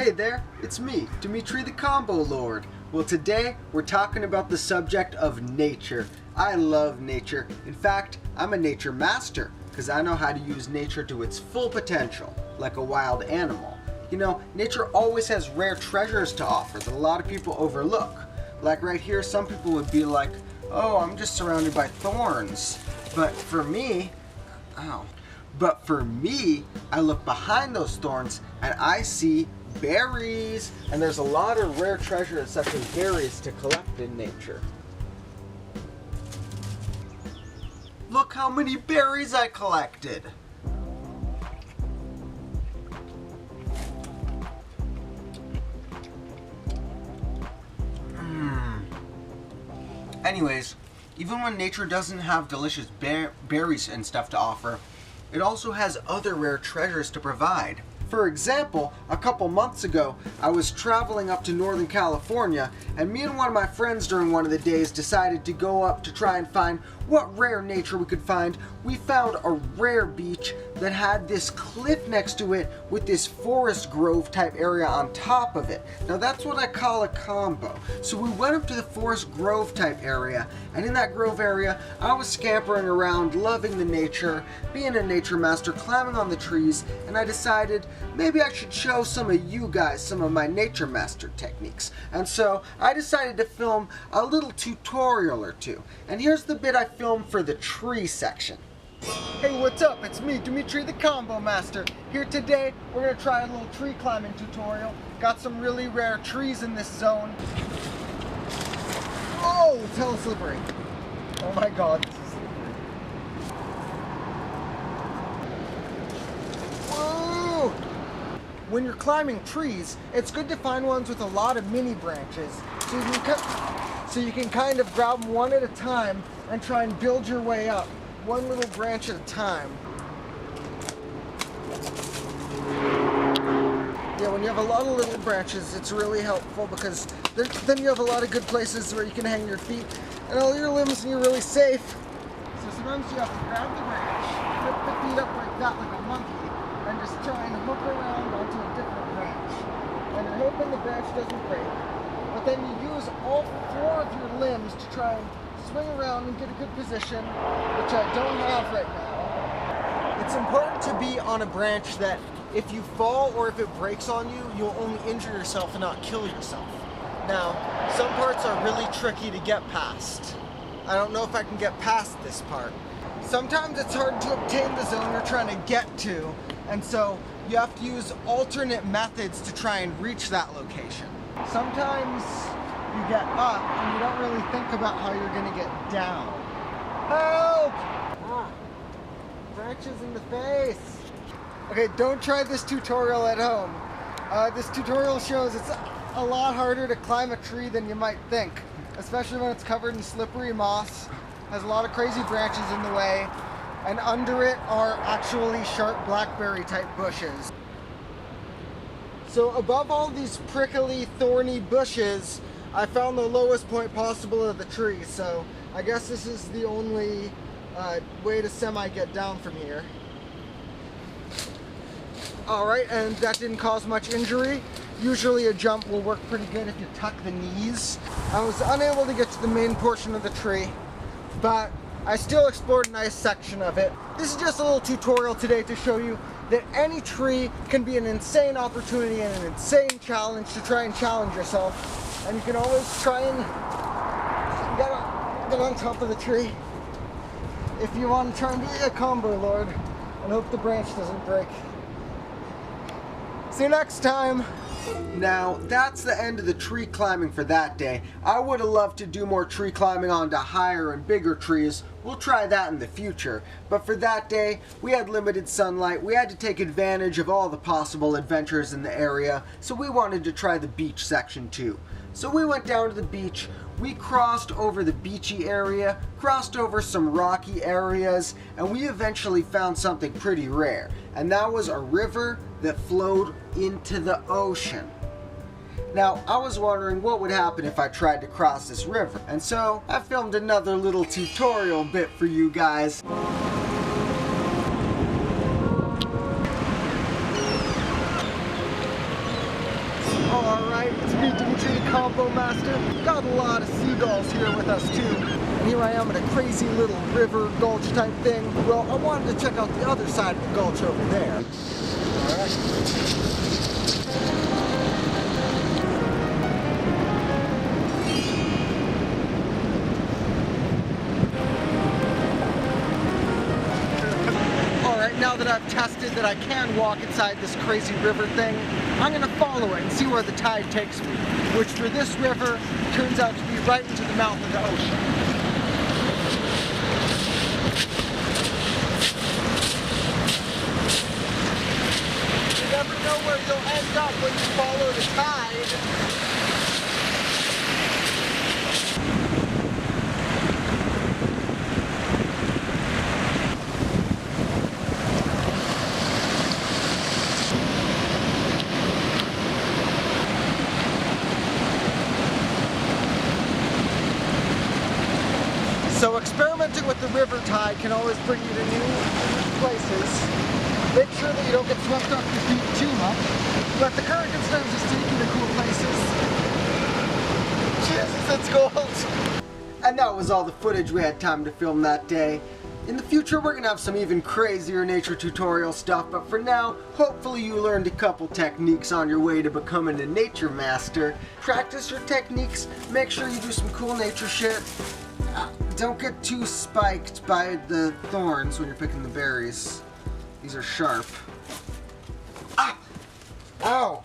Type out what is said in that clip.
Hey there, it's me, Dimitri the Combo Lord. Well, today we're talking about the subject of nature. I love nature. In fact, I'm a nature master because I know how to use nature to its full potential, like a wild animal. You know, nature always has rare treasures to offer that a lot of people overlook. Like right here, some people would be like, oh, I'm just surrounded by thorns. But for me, I look behind those thorns and I see berries. And there's a lot of rare treasures such as berries to collect in nature. Look how many berries I collected. Anyways, even when nature doesn't have delicious berries and stuff to offer, it also has other rare treasures to provide. For example, a couple months ago, I was traveling up to Northern California, and me and one of my friends during one of the days decided to go up to try and find what rare nature we could find. We found a rare beach that had this cliff next to it with this forest grove type area on top of it. Now that's what I call a combo. So we went up to the forest grove type area, and in that grove area, I was scampering around, loving the nature, being a nature master, climbing on the trees, and I decided maybe I should show some of you guys some of my nature master techniques. And so I decided to film a little tutorial or two. And here's the bit I filmed for the tree section. Hey, what's up? It's me, Dimitri the Combo Master. Here today, we're gonna try a little tree climbing tutorial. Got some really rare trees in this zone. Oh, it's hella slippery. Oh my god, this is slippery. Whoa! When you're climbing trees, it's good to find ones with a lot of mini branches. So you can kind of grab them one at a time and try and build your way up, one little branch at a time. Yeah, when you have a lot of little branches, it's really helpful because then you have a lot of good places where you can hang your feet and all your limbs and you're really safe. So sometimes you have to grab the branch, flip the feet up like that like a monkey, and just try and hook around onto a different branch. And you're hoping the branch doesn't break. But then you use all four of your limbs to try and swing around and get a good position, which I don't have right now. It's important to be on a branch that if you fall or if it breaks on you, you'll only injure yourself and not kill yourself. Now, some parts are really tricky to get past. I don't know if I can get past this part. Sometimes it's hard to obtain the zone you're trying to get to, and so you have to use alternate methods to try and reach that location. Sometimes you get up and you don't really think about how you're going to get down. Help! Branches in the face. Okay, don't try this tutorial at home. This tutorial shows it's a lot harder to climb a tree than you might think, especially when it's covered in slippery moss, has a lot of crazy branches in the way, and under it are actually sharp blackberry type bushes. So above all these prickly, thorny bushes, I found the lowest point possible of the tree, so I guess this is the only way to semi-get down from here. Alright, and that didn't cause much injury. Usually a jump will work pretty good if you tuck the knees. I was unable to get to the main portion of the tree, but I still explored a nice section of it. This is just a little tutorial today to show you that any tree can be an insane opportunity and an insane challenge to try and challenge yourself. And you can always try and get on top of the tree if you want to try and be a combo lord and hope the branch doesn't break. See you next time! Now, that's the end of the tree climbing for that day. I would have loved to do more tree climbing onto higher and bigger trees. We'll try that in the future. But for that day, we had limited sunlight. We had to take advantage of all the possible adventures in the area, so we wanted to try the beach section too. So we went down to the beach, we crossed over the beachy area, crossed over some rocky areas, and we eventually found something pretty rare. And that was a river that flowed into the ocean. Now, I was wondering what would happen if I tried to cross this river, and so I filmed another little tutorial bit for you guys. Hi, it's me, Dimitri the Combo Master. Got a lot of seagulls here with us too. And here I am in a crazy little river gulch type thing. Well, I wanted to check out the other side of the gulch over there. Alright. Now that I've tested that I can walk inside this crazy river thing, I'm going to follow it and see where the tide takes me, which for this river turns out to be right into the mouth of the ocean. You never know where you'll end up when you follow the tide. So experimenting with the river tide can always bring you to new places. Make sure that you don't get swept off your feet too much, but the current can sometimes just take you to cool places. Jesus, it's cold! And that was all the footage we had time to film that day. In the future, we're gonna have some even crazier nature tutorial stuff, but for now, hopefully you learned a couple techniques on your way to becoming a nature master. Practice your techniques, make sure you do some cool nature shit. Don't get too spiked by the thorns when you're picking the berries. These are sharp. Ah! Ow!